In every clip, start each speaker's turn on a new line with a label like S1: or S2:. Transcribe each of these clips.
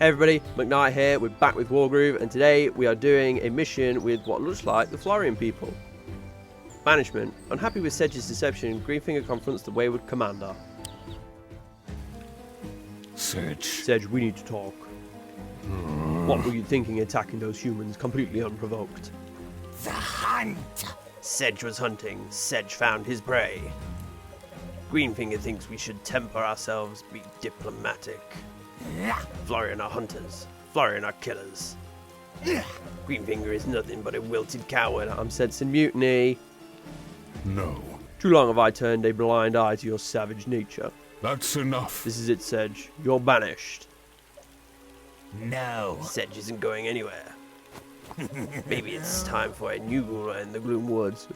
S1: Hey everybody, McKnight here, we're back with Wargroove, and today we are doing a mission with what looks like the Floran people. Banishment. Unhappy with Sedge's deception, Greenfinger confronts the wayward commander. Sedge, we need to talk. What were you thinking attacking those humans completely unprovoked?
S2: The hunt!
S1: Sedge was hunting, Sedge found his prey. Greenfinger thinks we should temper ourselves, be diplomatic. Floran are hunters, Floran are killers. Greenfinger is nothing but a wilted coward. I'm sensing mutiny.
S3: No.
S1: Too long have I turned a blind eye to your savage nature.
S3: That's enough.
S1: This is it, Sedge. You're banished.
S2: No.
S1: Sedge isn't going anywhere. Maybe it's time for a new ruler in the Gloom Woods.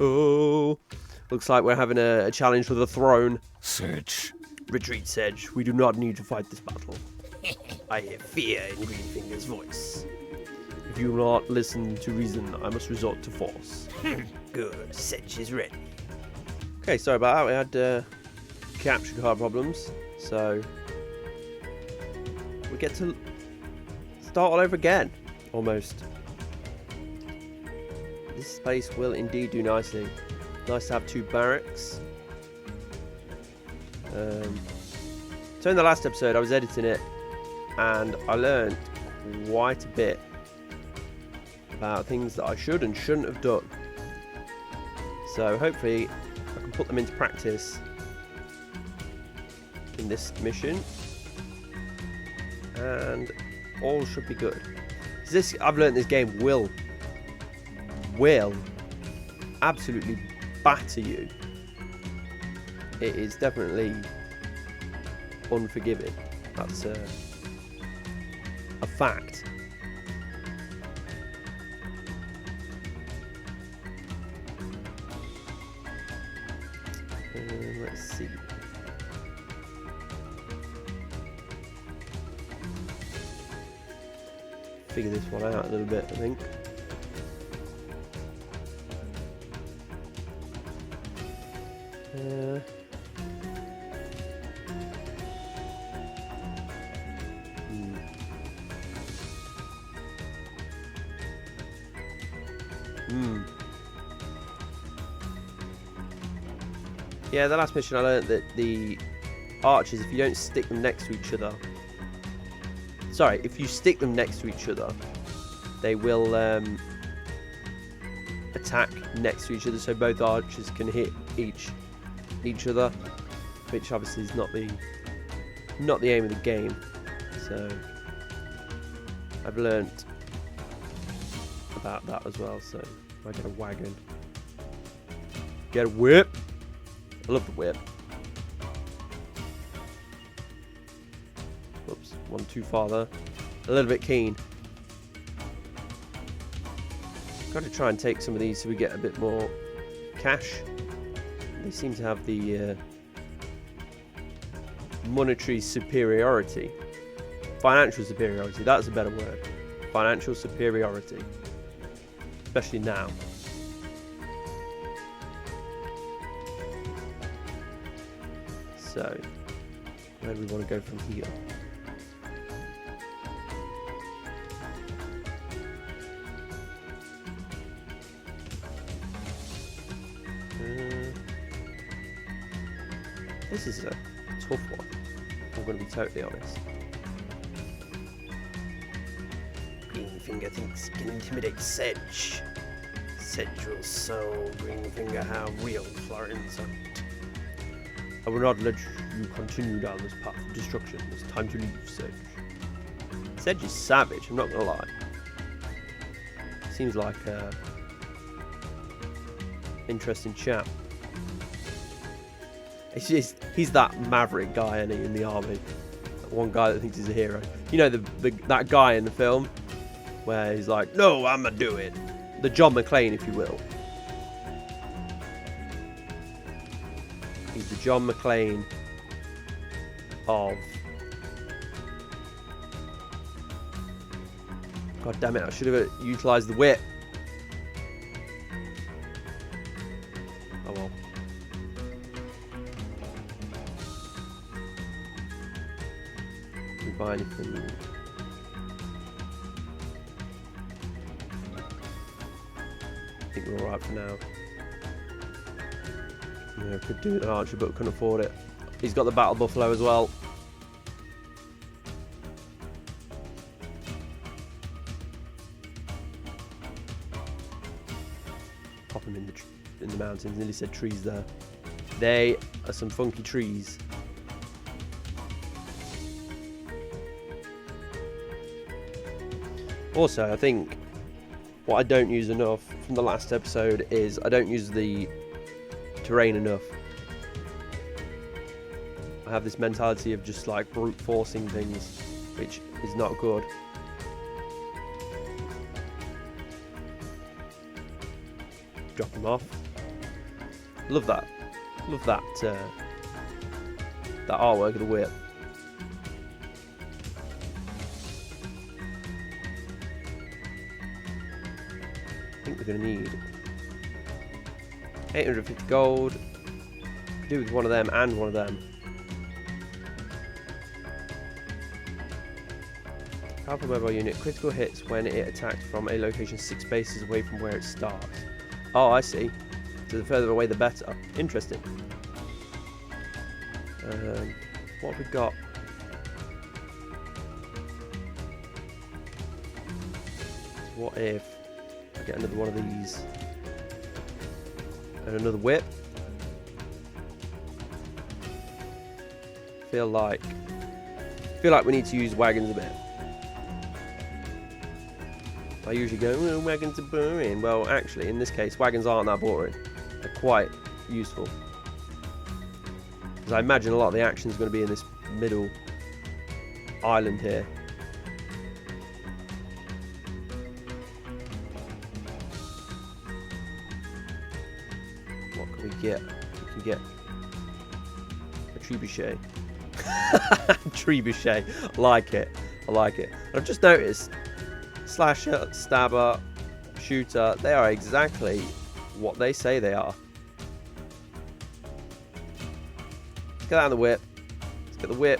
S1: Oh. Looks like we're having a challenge for the throne.
S3: Sedge.
S1: Retreat, Sedge. We do not need to fight this battle. I hear fear in Greenfinger's voice. If you will not listen to reason, I must resort to force. Good. Sedge is ready. Okay, sorry about that. We had capture card problems, so we get to start all over again, almost. This space will indeed do nicely. Nice to have two barracks. So in the last episode I was editing it and I learned quite a bit about things that I should and shouldn't have done. So hopefully I can put them into practice in this mission and all should be good. This, I've learned this game will absolutely batter you. It is definitely unforgiving. That's a fact. Let's see. Figure this one out a little bit, I think. Yeah, the last mission I learned that the archers, if you don't stick them next to each other... Sorry, if you stick them next to each other, they will attack next to each other, so both archers can hit each other, which obviously is not the aim of the game. So I've learnt about that as well. So I get a wagon, get a whip. I love the whip. Oops, one too far there. A little bit keen. Got to try and take some of these so we get a bit more cash. They seem to have the monetary superiority. Financial superiority, that's a better word. Financial superiority. Especially now. So, where do we want to go from here? This is a tough one, I'm going to be totally honest. Greenfinger thinks he can intimidate Sedge. Sedge will show Greenfinger how real Florans are. I will not let you continue down this path of destruction. It's time to leave, Sedge. Sedge is savage, I'm not going to lie. Seems like a interesting chap. He's that maverick guy, isn't he, in the army? That one guy that thinks he's a hero. You know, that guy in the film where he's like, no, I'ma do it. The John McClane, if you will. He's the John McClane of... God damn it, I should have utilised the whip. Oh well. we buy anything? I think we're alright for now. Yeah, could do an archer, but couldn't afford it. He's got the battle buffalo as well. Pop him in the mountains. Nearly said trees there. They are some funky trees. Also, I think what I don't use enough from the last episode is I don't use the terrain enough. I have this mentality of just like brute forcing things, which is not good. Drop them off. Love that. Love that. That artwork of the whip. I think we're going to need 850 gold. Could do with one of them and one of them. Powerful mobile unit. Critical hits when it attacks from a location 6 spaces away from where it starts. Oh, I see. So the further away the better. Interesting. What have we got? What if I get another one of these and another whip? Feel like we need to use wagons a bit. I usually go, oh, wagons are boring. Well, actually, in this case, wagons aren't that boring. They're quite useful. Because I imagine a lot of the action is going to be in this middle island here. What can we get? We can get a trebuchet. Trebuchet. I like it. I like it. And I've just noticed slasher, stabber, shooter, they are exactly what they say they are. Let's get out of the whip. Let's get the whip.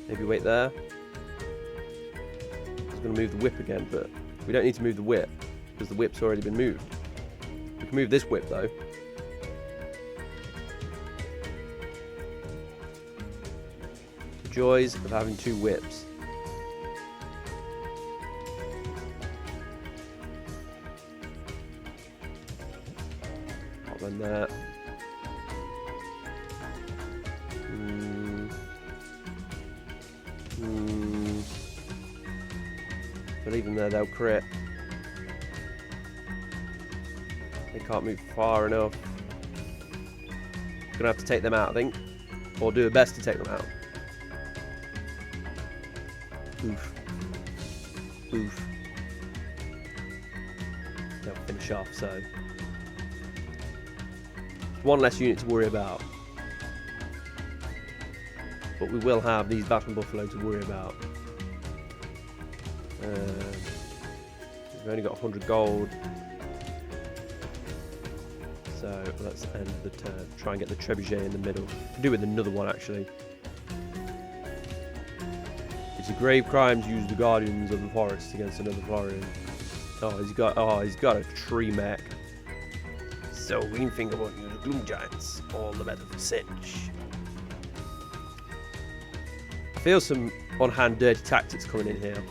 S1: Maybe wait there. I was going to move the whip again, but we don't need to move the whip because the whip's already been moved. We can move this whip though. The joys of having 2 whips. Pop in there. But even there, they'll crit. They can't move far enough. Gonna have to take them out, I think, or do the best to take them out. Oof. Oof. They'll finish off, so one less unit to worry about. But we will have these battle buffalo to worry about. We've only got 100 gold. So let's end the turn. Try and get the trebuchet in the middle. Could do with another one actually. It's a grave crime to use the guardians of the forest against another Floran. He's got a tree mech. So Greenfinger won't use gloom giants. All the better for Sedge. I feel some on-hand dirty tactics coming in here.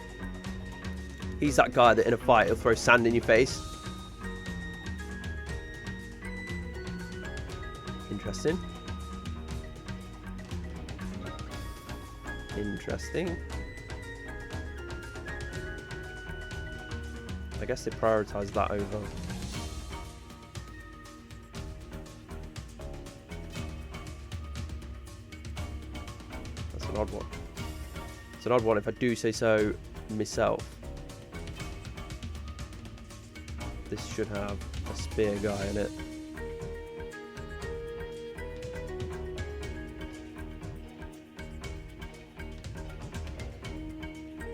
S1: He's that guy that in a fight he'll throw sand in your face. Interesting. Interesting. I guess they prioritise that over. That's an odd one. It's an odd one if I do say so myself. This should have a spear guy in it.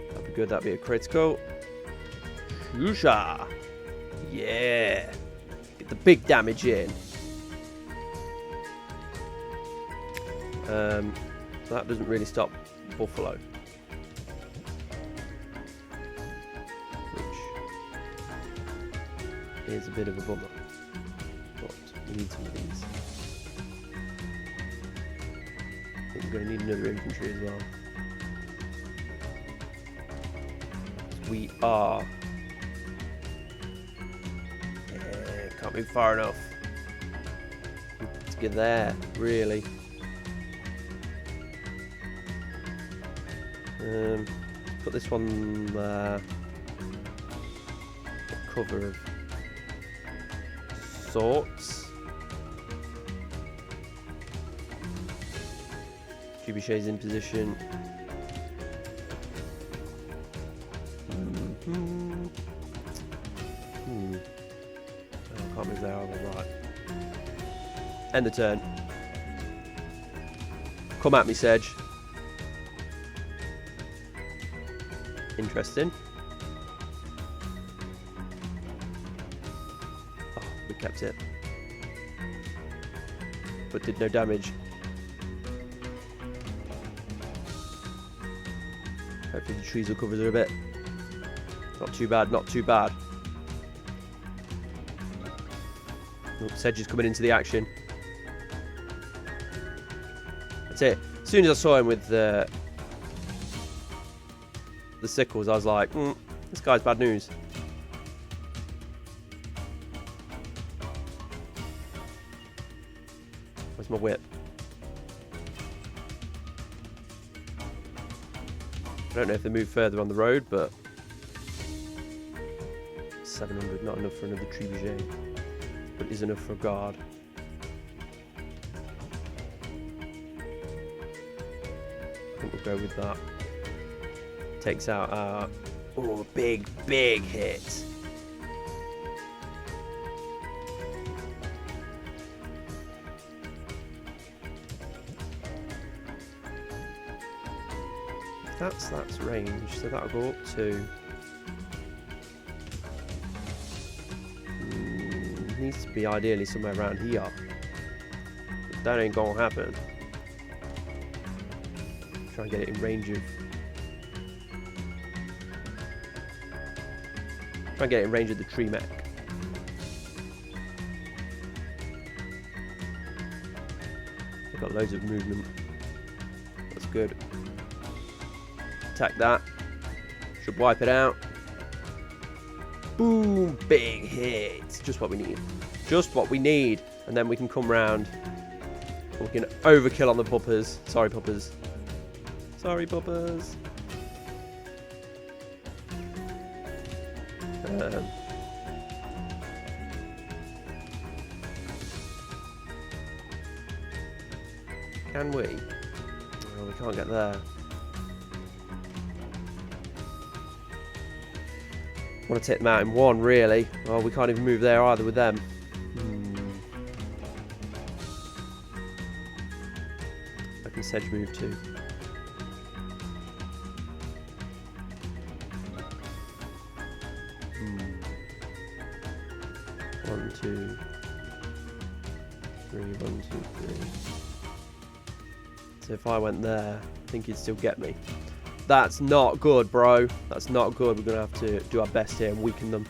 S1: That'd be good, that'd be a critical. Shusha! Yeah. Get the big damage in. That doesn't really stop Buffalo. Which is a bit of a bummer. But we need some of these. I think we're going to need another infantry as well. We are. Yeah, can't move far enough to get there, really. Put this one there. Cover of sorts. Trebuchet's in position. I can't move there either. Right. End the turn. Come at me, Sedge. Interesting. Oh, we kept it. But did no damage. Hopefully the trees will cover it a bit. Not too bad, not too bad. Oh, Sedge is coming into the action. That's it. As soon as I saw him with the sickles, I was like, this guy's bad news. Where's my whip? I don't know if they move further on the road, but 700, not enough for another trebuchet, but is enough for a guard. I think we'll go with that. Takes out our big hit. That's range, so that'll go up to. Needs to be ideally somewhere around here. But that ain't gonna happen. Try and get it in range of. Try and get it in range of the tree mech. They've got loads of movement. That's good. Attack that. Should wipe it out. Boom! Big hit. Just what we need. Just what we need. And then we can come round. We can overkill on the puppers. Sorry, puppers. Sorry, puppers. Can we? Oh, we can't get there. I want to take them out in one, really. Oh, we can't even move there either with them. I can Sedge move too. One, two, three, 1, 2, 3. So if I went there, I think he'd still get me. That's not good, bro. That's not good. We're going to have to do our best here and weaken them.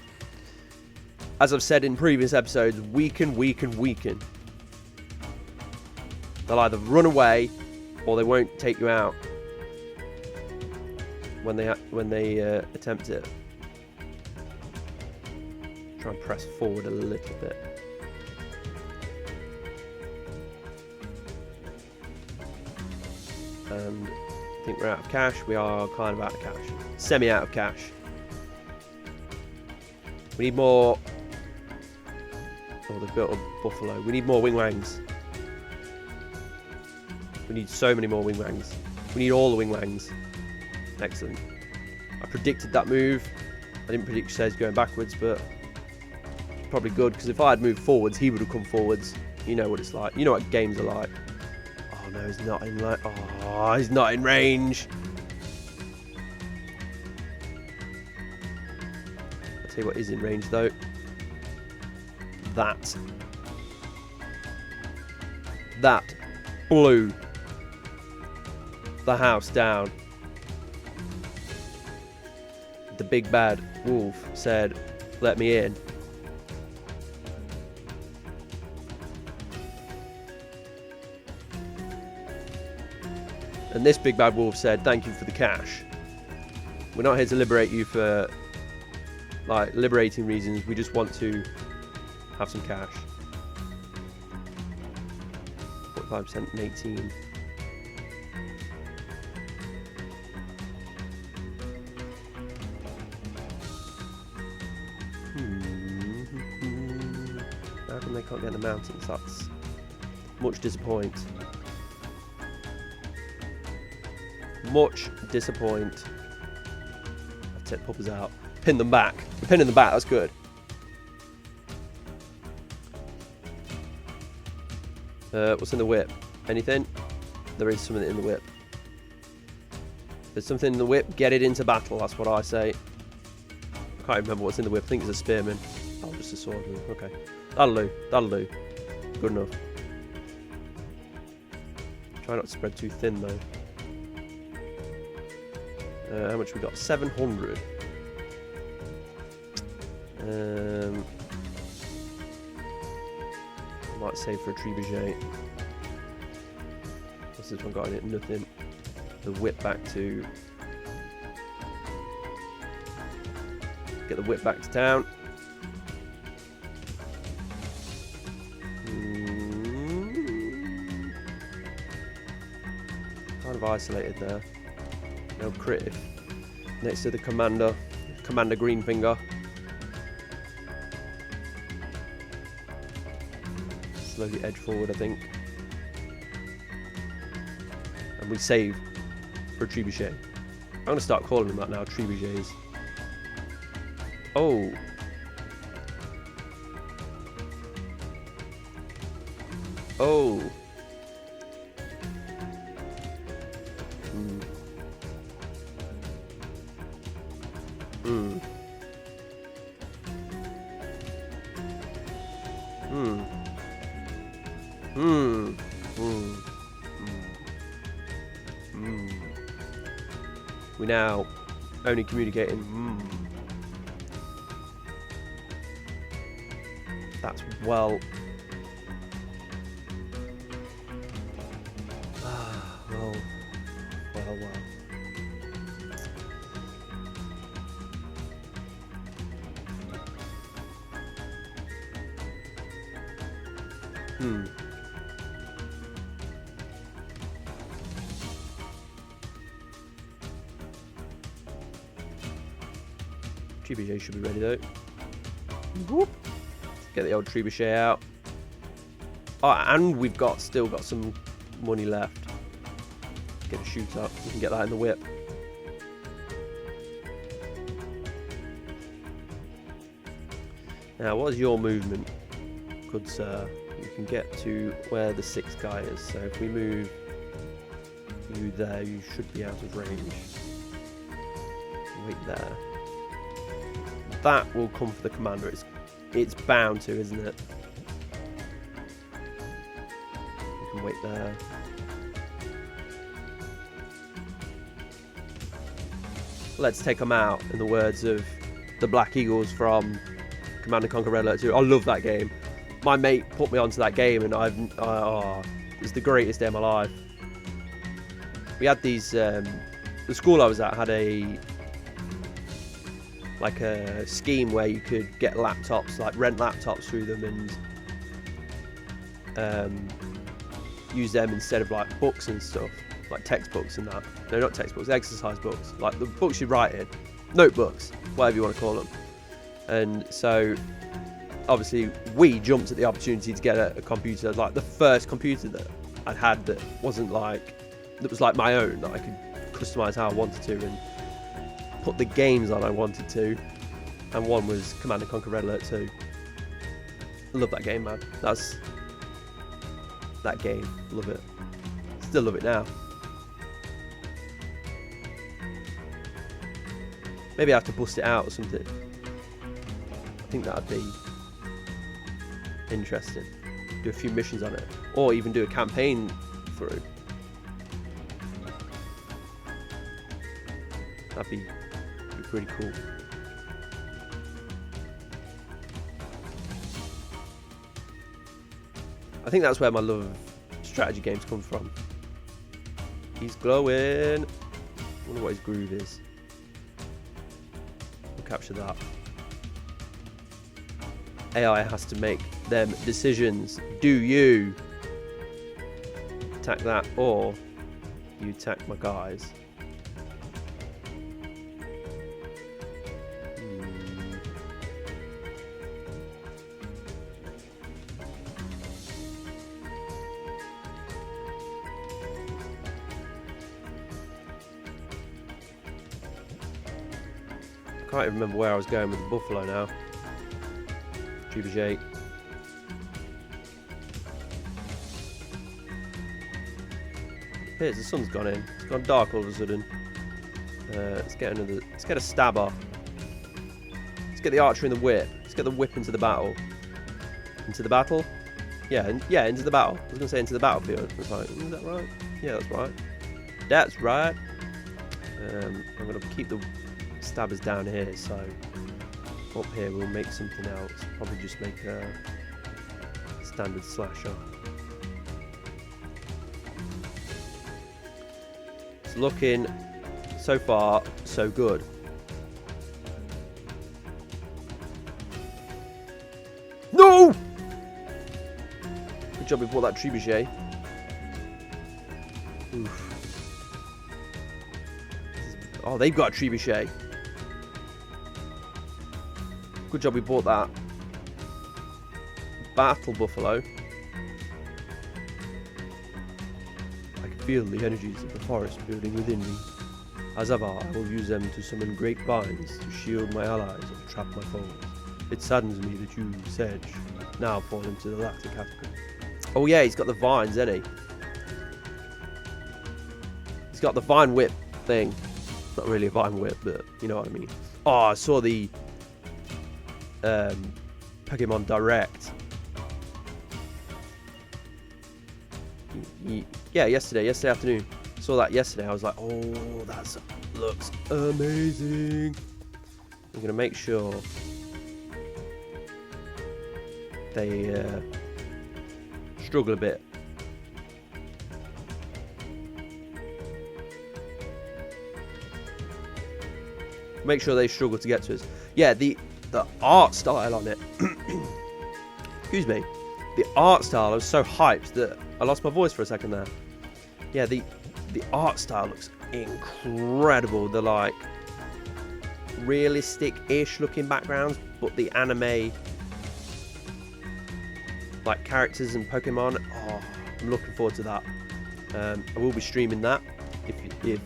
S1: As I've said in previous episodes, weaken. They'll either run away or they won't take you out when they attempt it. Try and press forward a little bit. And I think we're out of cash. We are kind of out of cash. Semi out of cash. We need more. Oh, they've built a buffalo. We need more wing wangs. We need so many more wing wangs. We need all the wing wangs. Excellent. I predicted that move. I didn't predict Sedge going backwards, but probably good, because if I had moved forwards, he would have come forwards. You know what it's like. You know what games are like. Oh no, he's not in like. Oh, he's not in range. I'll tell you what is in range though. that. That blew the house down. The big bad wolf said, "Let me in." And this big bad wolf said, "Thank you for the cash. We're not here to liberate you for like liberating reasons. We just want to have some cash." 45% and 18. How come they can't get in the mountains? That's much disappoint. Much disappoint. Let's take puppers out. Pin them back. We're pinning them back. That's good. What's in the whip? Anything? There is something in the whip. There's something in the whip. Get it into battle. That's what I say. I can't remember what's in the whip. I think it's a spearman. Oh, just a sword. Okay. That'll do. That'll do. Good enough. Try not to spread too thin though. How much we got? 700. I might save for a trebuchet. What's this one got in it? Nothing. The whip back to... Get the whip back to town. Kind of isolated there. No crit next to the Commander Greenfinger. Slowly edge forward, I think. And we save for a trebuchet. I'm going to start calling them that now, trebuchets. Oh. Oh. We now only communicating. That's well. Well. Trebuchet should be ready though. Whoop. Get the old trebuchet out. Oh, and we've still got some money left. Get a shoot up. We can get that in the whip. Now, what is your movement, good sir? You can get to where the 6th guy is. So if we move you there, you should be out of range. Wait there. That will come for the commander. It's bound to, isn't it? We can wait there. Let's take them out, in the words of the Black Eagles from Command & Conquer Red Alert 2. I love that game. My mate put me onto that game, and it's the greatest day of my life. We had these. The school I was at had a scheme where you could get laptops, like rent laptops through them, and use them instead of like books and stuff, like textbooks and that. No, not textbooks, exercise books, like the books you write in, notebooks, whatever you want to call them. And so obviously we jumped at the opportunity to get a computer, like the first computer that I'd had that wasn't like, that was like my own, that I could customize how I wanted to and put the games on I wanted to. And one was Command & Conquer Red Alert 2. I love that game, man. That's that game. Love it. Still love it now. Maybe I have to bust it out or something. I think that'd be interesting. Do a few missions on it, or even do a campaign through. That'd be pretty cool. I think that's where my love of strategy games come from. He's glowing. I wonder what his groove is. We'll capture that. AI has to make them decisions. Do you attack that, or you attack my guys? I can't even remember where I was going with the buffalo now. Trebuchet. Here's the sun's gone in. It's gone dark all of a sudden. Let's get a stabber. Let's get the archer in the whip. Let's get the whip into the battle. Into the battle? Yeah, into the battle. I was gonna say into the battlefield. It's like, is that right? Yeah, that's right. That's right. I'm gonna keep the stabbers down here, so up here we'll make something else. Probably just make a standard slasher. It's looking so far so good. No! Good job we bought that trebuchet. Oof. Oh, they've got a trebuchet. Good job we bought that. Battle buffalo. I can feel the energies of the forest building within me. As ever, I will use them to summon great vines to shield my allies and trap my foes. It saddens me that you, Sedge, now fall into the latter category. Oh yeah, he's got the vines, isn't he? He's got the vine whip thing. Not really a vine whip, but you know what I mean. Oh, I saw the Pokemon Direct. Yeah, yesterday afternoon. Saw that yesterday. I was like, oh, that looks amazing. I'm gonna make sure they struggle a bit. Make sure they struggle to get to us. Yeah, the art style on it. Excuse me. The art style, I was so hyped that I lost my voice for a second there. Yeah, the art style looks incredible. The like realistic-ish looking backgrounds, but the anime like characters and Pokemon. Oh, I'm looking forward to that. I will be streaming that. If you'd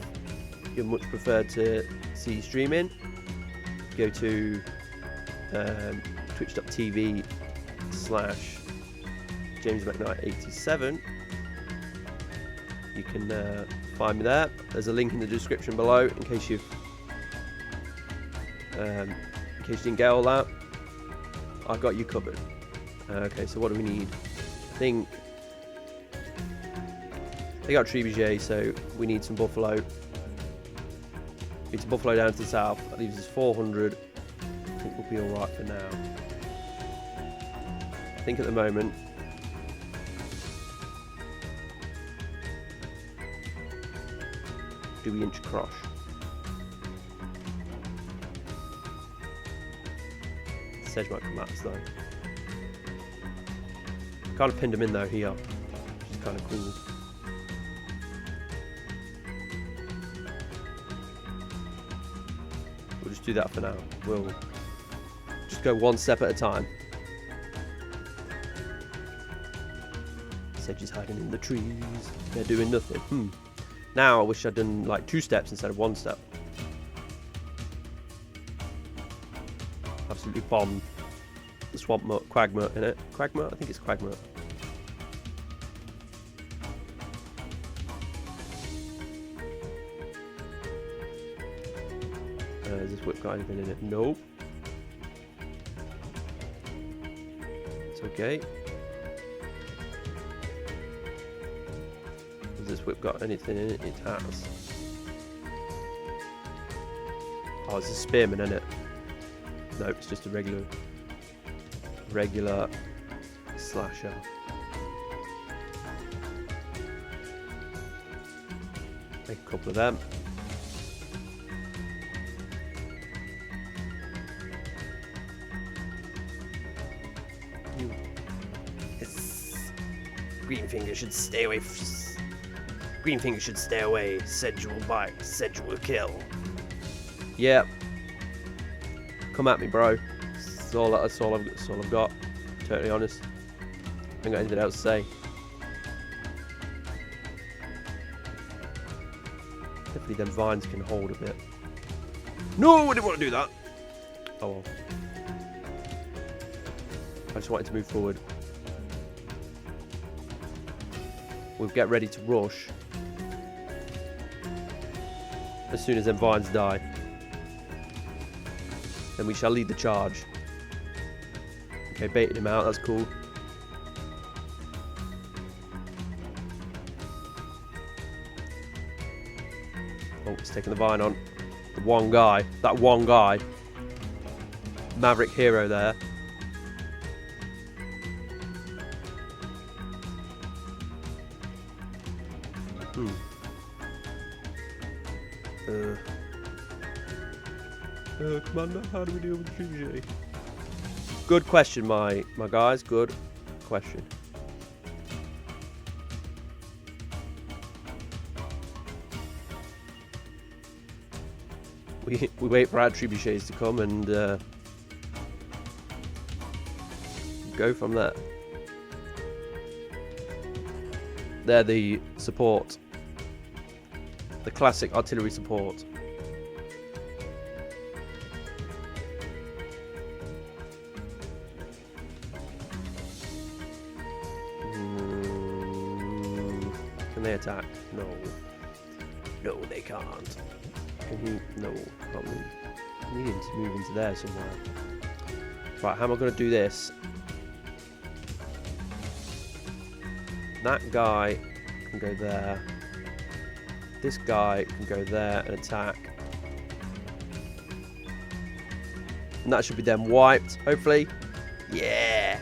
S1: much prefer to see streaming, go to twitch.tv/JamesMcKnight87. You can find me there. There's a link in the description below in case you didn't get all that. I've got you covered. Okay, so what do we need? I think they got trebuchet, so we need some buffalo. Need some buffalo down to the south. That leaves us 400. I think we'll be alright for now. I think at the moment do we inch across? Sedge might come at us though. Kind of pinned him in though here, which is kind of cool. We'll just do that for now. We'll just go one step at a time. Sedge is hiding in the trees. They're doing nothing. Now I wish I'd done like 2 steps instead of 1 step. Absolutely bombed the swamp mutt, quagmurt in it. Quagmurt? I think it's quagmurt. Has this whip got anything in it? Nope. It's okay. Has this whip got anything in it? It has. Oh, it's a spearman, isn't it? No, it's just a regular slasher. Make a couple of them. Greenfinger should stay away. Greenfinger should stay away. Sedge will bite. Sedge will kill. Yep. Come at me, bro. That's all I've got. Totally honest. I ain't got anything else to say. Hopefully them vines can hold a bit. No, I didn't want to do that. Oh well. I just wanted to move forward. We'll get ready to rush as soon as them vines die. Then we shall lead the charge. Okay, baited him out, that's cool. Oh, it's taking the vine on. The one guy, that one guy. Maverick hero there. Commander, how do we deal with the trebuchet? Good question, my guys. Good question. We wait for our trebuchets to come and go from there. They're the support. The classic artillery support. Can they attack? No. No, they can't. Can he? No, can't move. I need him to move into there somewhere. Right, how am I going to do this? That guy can go there. This guy can go there and attack. And that should be them wiped, hopefully. Yeah!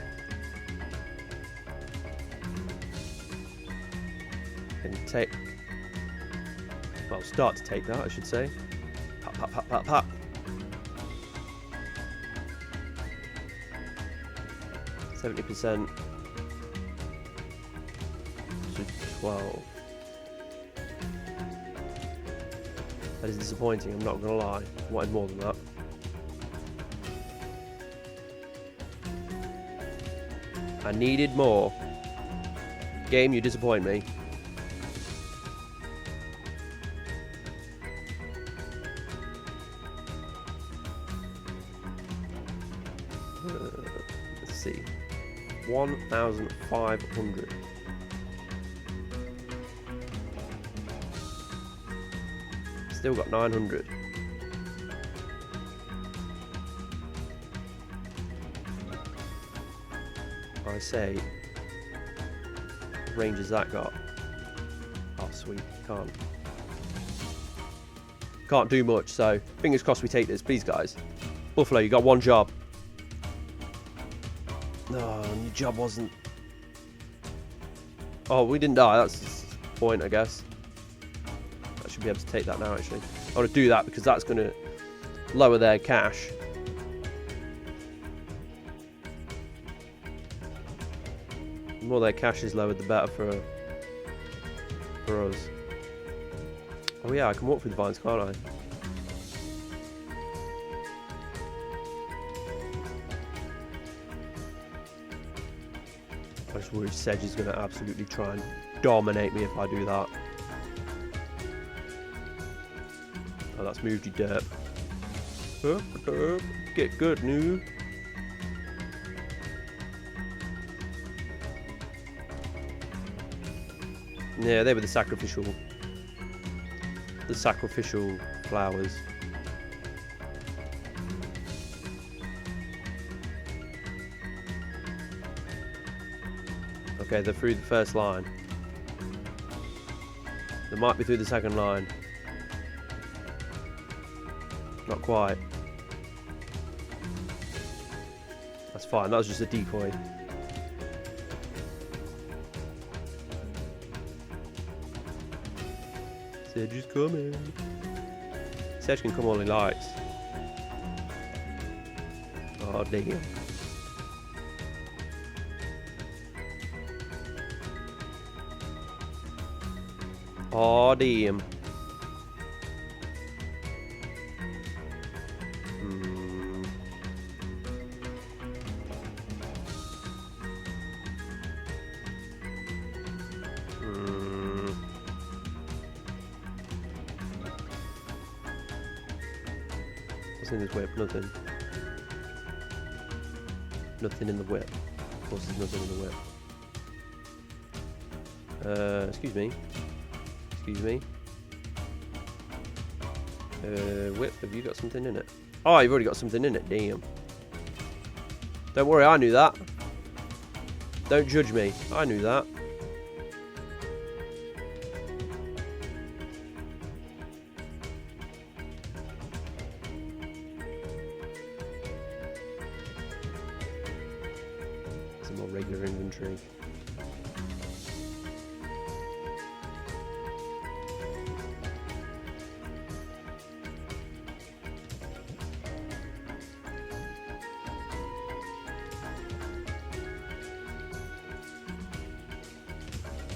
S1: Can take... Well, start to take that, I should say. Pop, pop, pop, pop, pop. 70%. To 12. That is disappointing, I'm not going to lie. I wanted more than that. I needed more. Game, you disappoint me. Let's see. 1,500. Still got 900. I say, what range has that got? Oh, sweet. Can't do much, so fingers crossed we take this. Please, guys. Buffalo, you got one job. No, your job wasn't... Oh, we didn't die. That's the point, I guess. I should be able to take that now, actually. I want to do that because that's going to lower their cash. The more their cash is lowered, the better for us. Oh yeah, I can walk through the vines, can't I? I just worry Sedge is going to absolutely try and dominate me if I do that. Oh, that's moved, you derp. Get good, noob. Yeah, they were the sacrificial flowers. Okay, they're through the first line. They might be through the second line. Not quite. That's fine, that was just a decoy. Sedge is coming. Sedge can come all he likes. Oh, damn. Oh, damn. What's in this whip? Nothing. Nothing in the whip. Of course there's nothing in the whip. Excuse me. Excuse me. Whip, have you got something in it? Oh, you've already got something in it. Damn. Don't worry, I knew that. Don't judge me. I knew that. Some more regular inventory.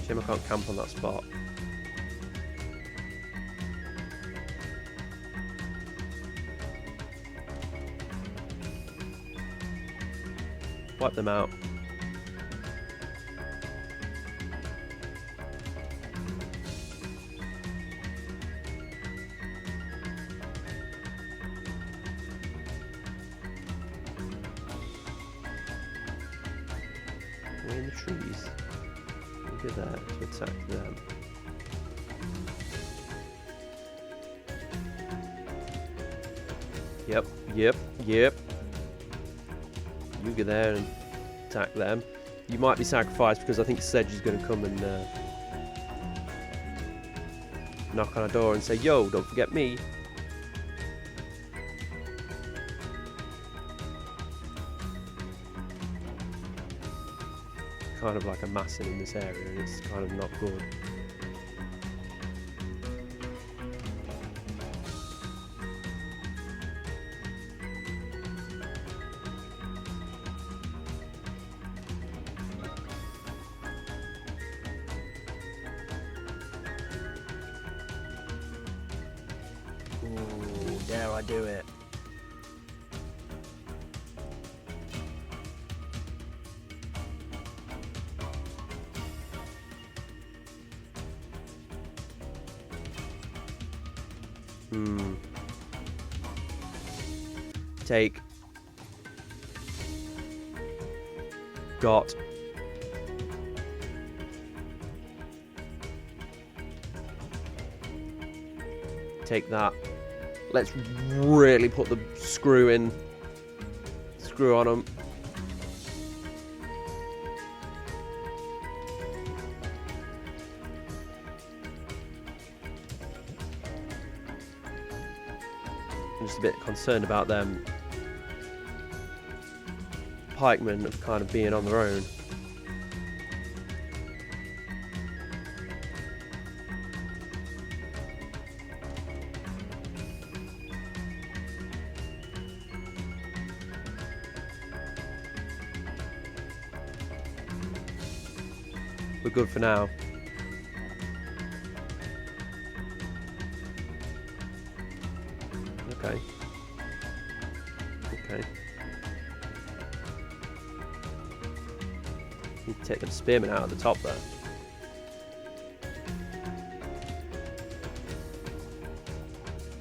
S1: Shame I can't camp on that spot. Wipe them out. We're in the trees. Look at that, to attack them. Yep. You go there and attack them. You might be sacrificed because I think Sedge is going to come and knock on a door and say, yo, don't forget me. Kind of like a massing in this area and it's kind of not good. Ooh, dare I do it? Take. Got. Take that. Let's really put the screw in. Screw on them. I'm just a bit concerned about them pikemen of kind of being on their own. We're good for now. Okay. Okay. Need to take them spearmen out at the top there.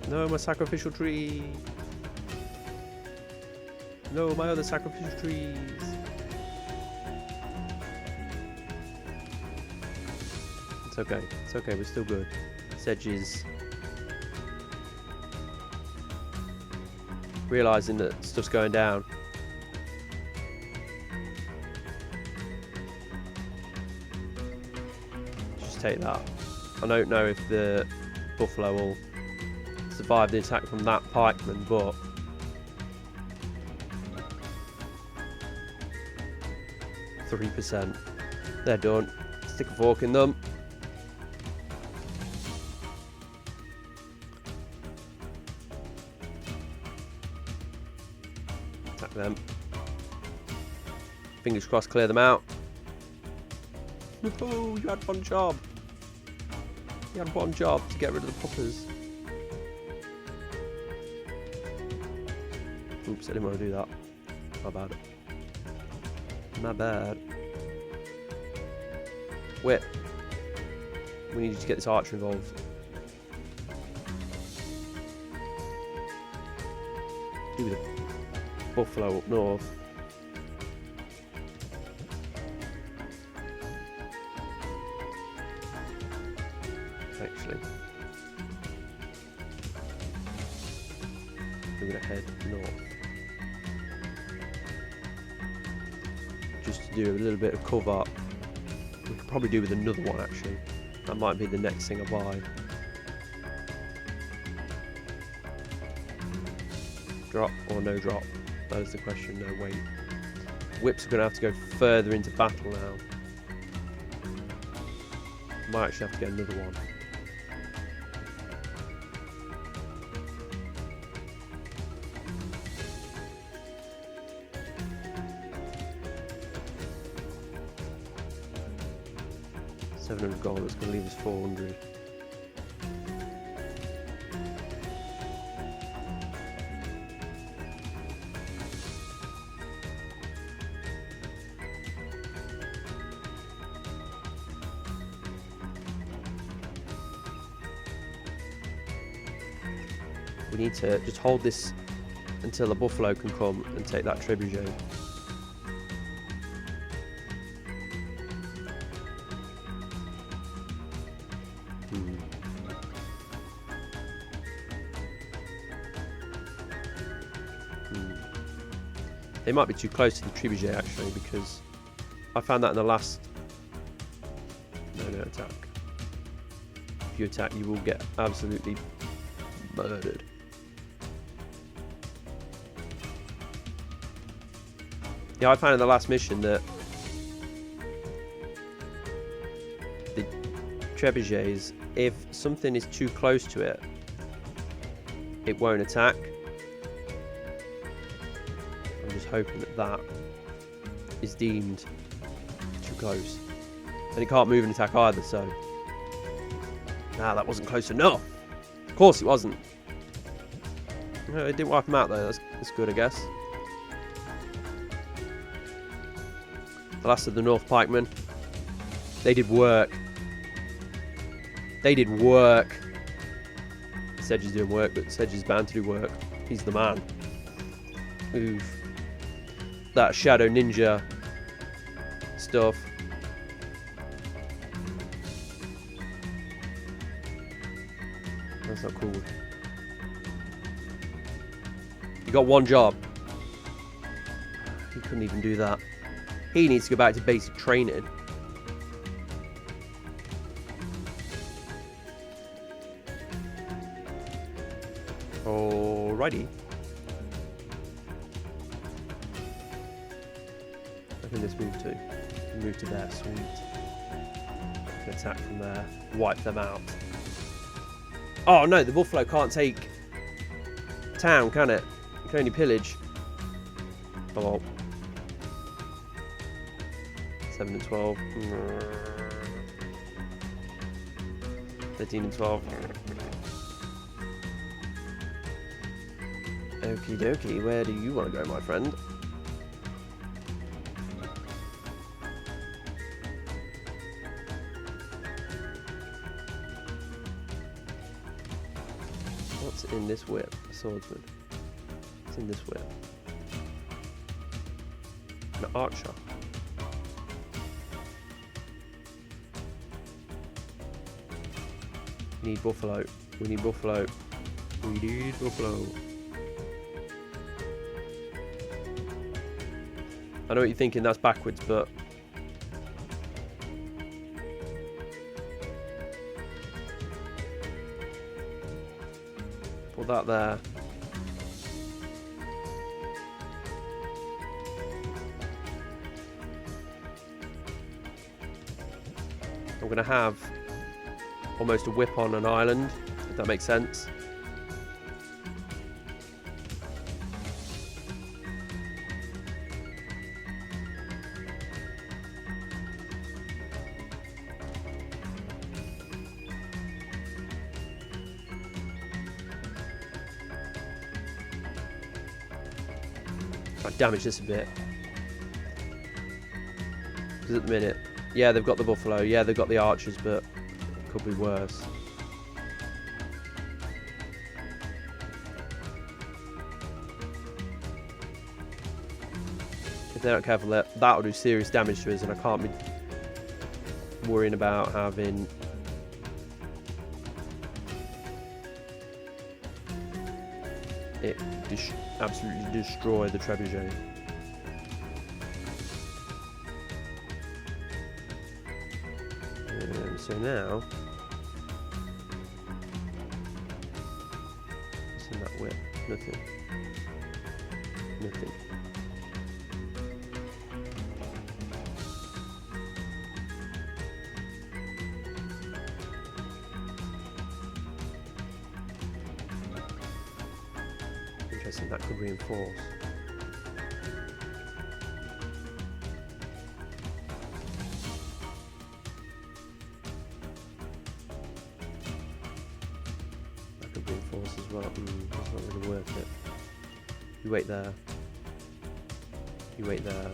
S1: No, my sacrificial tree. No, my other sacrificial trees. It's okay. It's okay. We're still good. Sedge is realizing that stuff's going down. just take that. I don't know if the buffalo will survive the attack from that pikeman, but %3. They're done. Stick a fork in them. Attack them. Fingers crossed, clear them out. No, you had one job. You had one job to get rid of the puppers. Oops, I didn't want to do that. My bad. My bad. Wait. We need to get this archer involved. Do the buffalo up north. Actually, we're going to head north. Just to do a little bit of cover. We could probably do with another one actually. That might be the next thing I buy. Drop or no drop? That is the question. No, wait. Whips are going to have to go further into battle now. Might actually have to get another one. $700 gold, it's going to leave us 400. We need to just hold this until the buffalo can come and take that trebuchet. They might be too close to the trebuchet actually, because I found that in the last... No attack. If you attack, you will get absolutely murdered. Yeah, I found in the last mission that the trebuchets, if something is too close to it, it won't attack. I'm just hoping that that is deemed too close. And it can't move and attack either, so... Nah, that wasn't close enough. Of course it wasn't. No, it didn't wipe them out though, that's good I guess. The last of the North Pikemen. They did work. They did work. Sedge is doing work, but Sedge is bound to do work. He's the man. Oof. That Shadow Ninja stuff. That's not cool. You got one job. He couldn't even do that. He needs to go back to basic training. Alrighty. I think let's move to there. Sweet. I can attack from there. Wipe them out. Oh no, the buffalo can't take town, can it? It can only pillage. Oh. 7 and 12. 13 and 12. Okie dokie, where do you want to go, my friend? What's in this whip? A swordsman. What's in this whip? An archer. We need buffalo. We need buffalo. We need buffalo. I know what you're thinking, that's backwards, but Put that there. I'm going to have almost a whip on an island, if that makes sense. Try to damage this a bit. Because at the minute, yeah, they've got the buffalo, yeah, they've got the archers, but it could be worse. If they're not careful, that'll do serious damage to us, and I can't be worrying about having it absolutely destroy the trebuchet. So now, what's in that whip? Nothing. Nothing. Interesting, that could reinforce. Reinforce as well. That's not really worth it. You wait there. You wait there.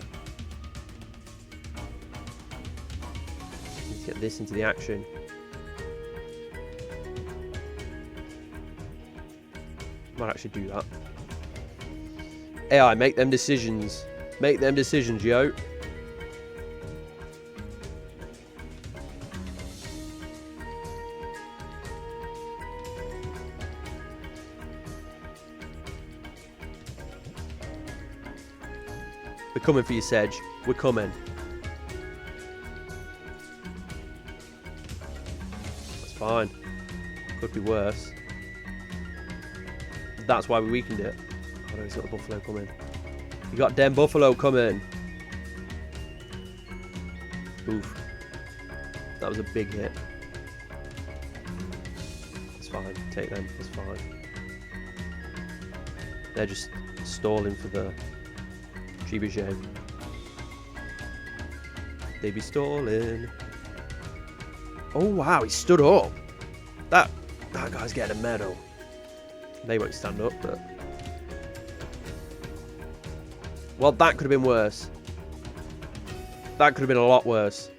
S1: Need to get this into the action. Might actually do that. AI, make them decisions. Make them decisions, yo. We're coming for you, Sedge. We're coming. That's fine. Could be worse. That's why we weakened it. Oh no, he's got a buffalo coming. You got damn buffalo coming. Oof. That was a big hit. It's fine. Take them. It's fine. They're just stalling for the trebuchet. They be stalling. Oh wow, he stood up. That guy's getting a medal. They won't stand up, but well, that could have been worse. That could have been a lot worse.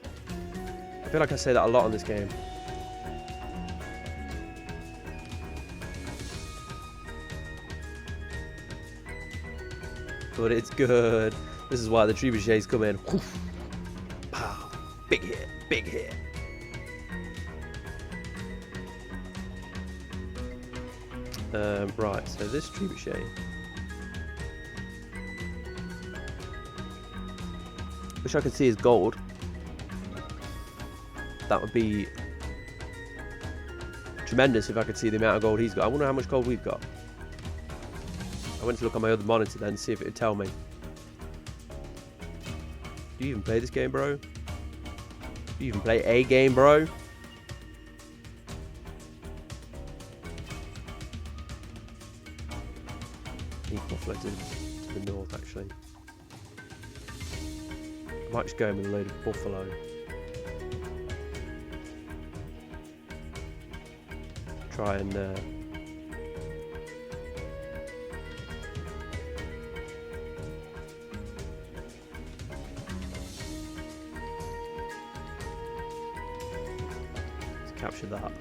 S1: I feel like I say that a lot in this game. But it's good. This is why the trebuchets come in. Pow. Big hit. Big hit. Right, so this trebuchet. Wish I could see his gold. That would be tremendous if I could see the amount of gold he's got. I wonder how much gold we've got. I went to look on my other monitor then to see if it would tell me. Do you even play this game, bro? Do you even play a game, bro? Need buffalo to the north, actually. I might just go in with a load of buffalo. Try and capture that.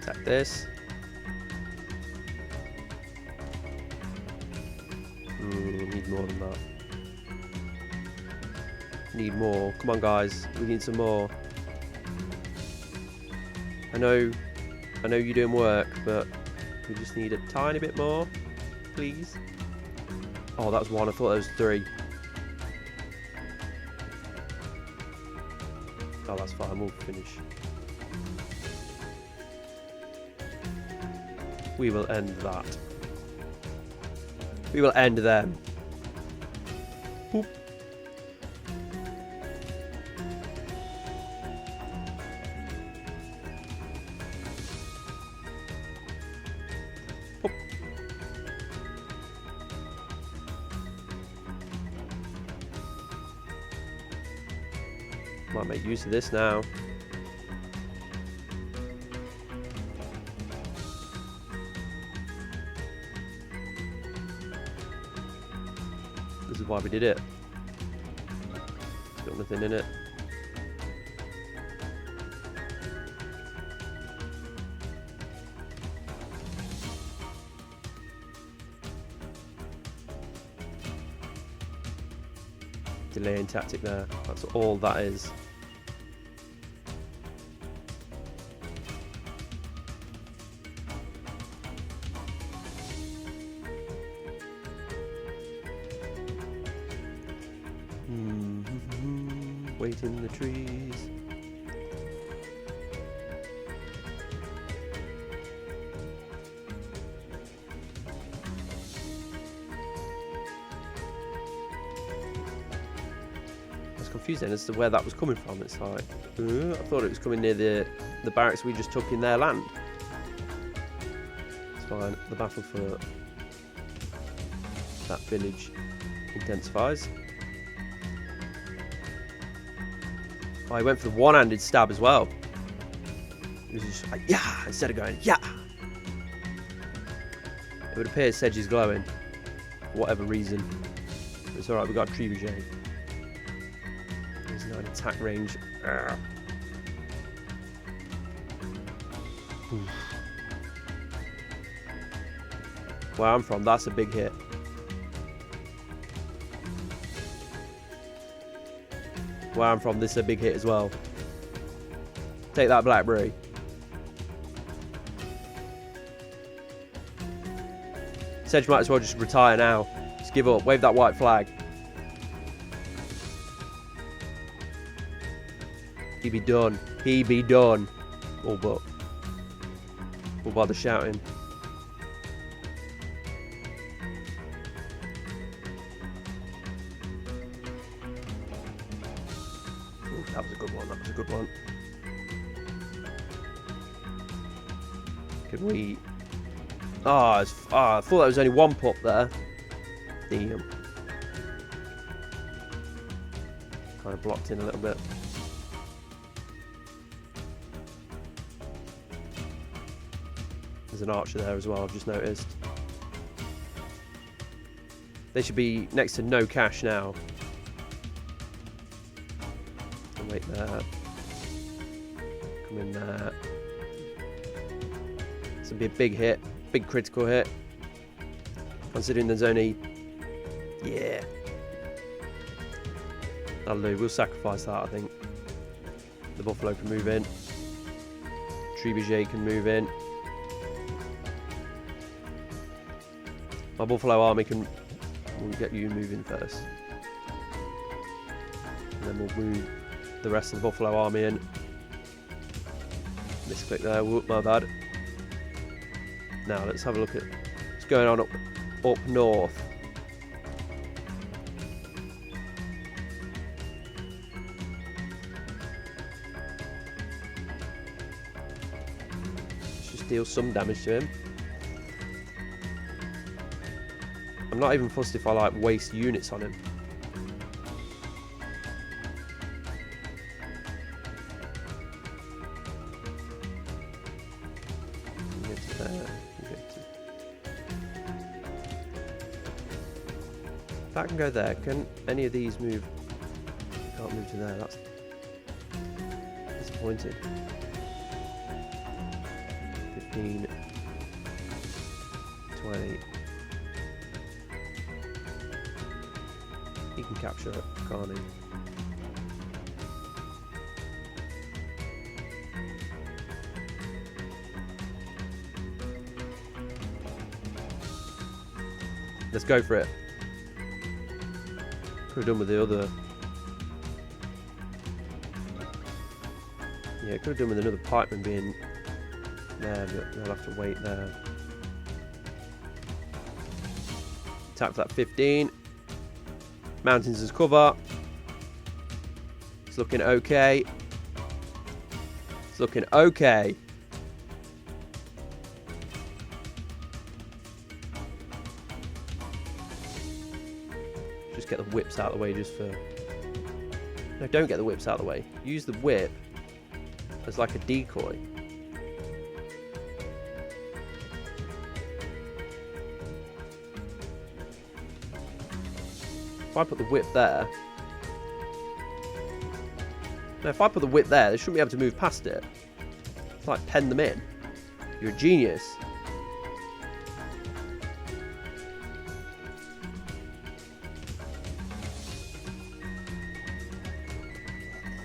S1: Attack this. Need more than that. Need more. Come on, guys. We need some more. I know you're doing work, but we just need a tiny bit more. please. Oh, that was one. I thought there was 3. Oh, that's fine. We'll finish. We will end that. We will end them. Boop. Boop. Might make use of this now. This is why we did it. It's got nothing in it. Delaying tactic there. That's all that is. Wait in the trees. I was confused then as to where that was coming from. It's like, I thought it was coming near the barracks we just took in their land. It's fine. The battle for that village intensifies. Oh, he went for the one-handed stab as well. He was just like, yeah, instead of going, yeah. It would appear Sedge is glowing, for whatever reason. But it's alright, we've got a Trebuchet. There's no attack range. Where I'm from, that's a big hit. Where I'm from, this is a big hit as well. Take that, Blackberry. Sedge might as well just retire now. Just give up. Wave that white flag. He be done. He be done. All but. All by the shouting. That was a good one. That was a good one. Can we? I thought there was only one pup there. Damn. Kind of blocked in a little bit. There's an archer there as well. I've just noticed. They should be next to no cash now. Wait there. Come in there. This will be a big hit. Big critical hit. Considering there's only... Yeah. That'll do. We'll sacrifice that, I think. The buffalo can move in. Trebuchet can move in. My buffalo army can... We'll get you moving first. And then we'll move the rest of the buffalo army in. Misclick there. Whoop, my bad. Now let's have a look at what's going on up north. Let's just deal some damage to him. I'm not even fussed if I like waste units on him. That can go there. Can any of these move? Can't move to there. That's disappointed. 15, 20. He can capture it, can't he? Let's go for it. Could have done with the other. Yeah, could have done with another pikeman being there, but they'll have to wait there. Attack for that 15. Mountains as cover. It's looking okay. It's looking okay. Just get the whips out of the way just for... No, don't get the whips out of the way. Use the whip as like a decoy. If I put the whip there... No, if I put the whip there, they shouldn't be able to move past it. It's like pen them in. You're a genius.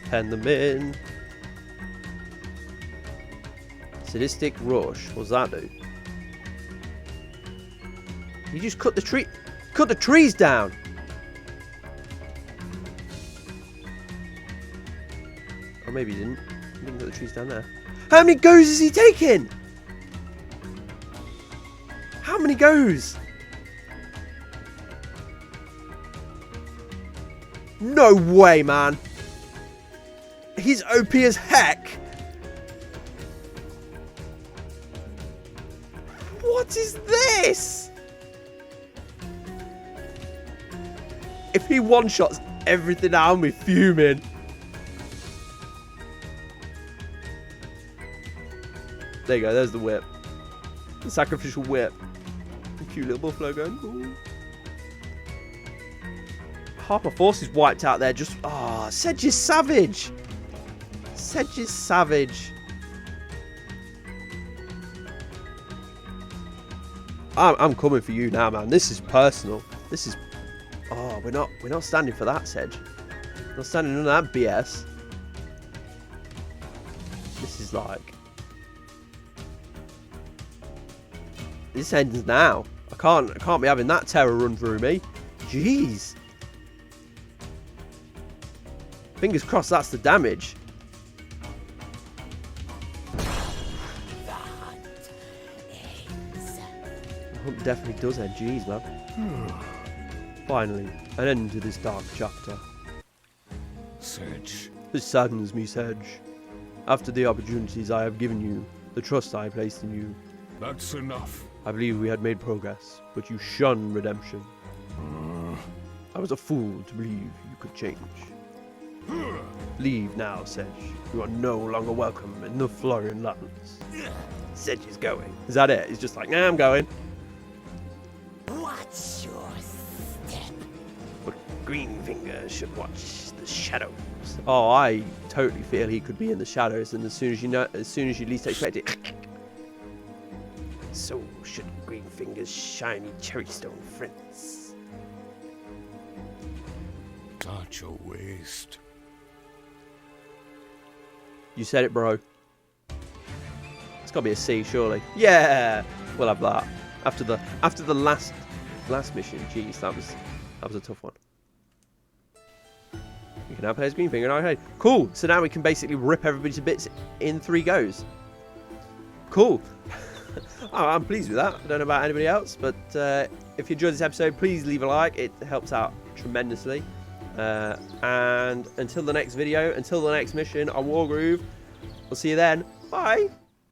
S1: Pen them in. Sadistic rush. What does that do? You just cut the tree. Cut the trees down. Or maybe he didn't. He didn't cut the trees down there. How many goes is he taking? How many goes? No way, man. He's OP as heck. What is this? If he one-shots everything, I'll be fuming. There you go, there's the whip. The sacrificial whip. A cute little buffalo going. Ooh. Half my force is wiped out there. Just, ah, oh, Sedge is savage. Sedge is savage. I'm coming for you now, man. This is personal. This is... Oh, we're not standing for that, Sedge. We're not standing on that BS. This is like... This ends now. I can't be having that terror run through me. Jeez. Fingers crossed that's the damage. The hunt definitely does end. Jeez, man. Finally, an end to this dark chapter.
S3: Sedge.
S1: This saddens me, Sedge. After the opportunities I have given you, the trust I placed in you.
S3: That's enough.
S1: I believe we had made progress, but you shunned redemption. I was a fool to believe you could change. Leave now, Sedge. You are no longer welcome in the Floran lands. Sedge is going. Is that it? He's just like, nah, I'm going.
S2: Watch your step.
S1: But Greenfinger should watch the shadows. Oh, I totally feel he could be in the shadows, and as soon as you least expect it, so should Greenfinger's shiny cherrystone friends.
S3: Such a waste.
S1: You said it, bro. It's got to be a C, surely. Yeah, we'll have that after the last mission. Jeez, that was a tough one. You can now play as Greenfinger. Okay, cool. So now we can basically rip everybody to bits in 3 goes. Cool. Oh, I'm pleased with that. I don't know about anybody else, but if you enjoyed this episode, please leave a like. It helps out tremendously. And until the next video, until the next mission on Wargroove, we'll see you then. Bye.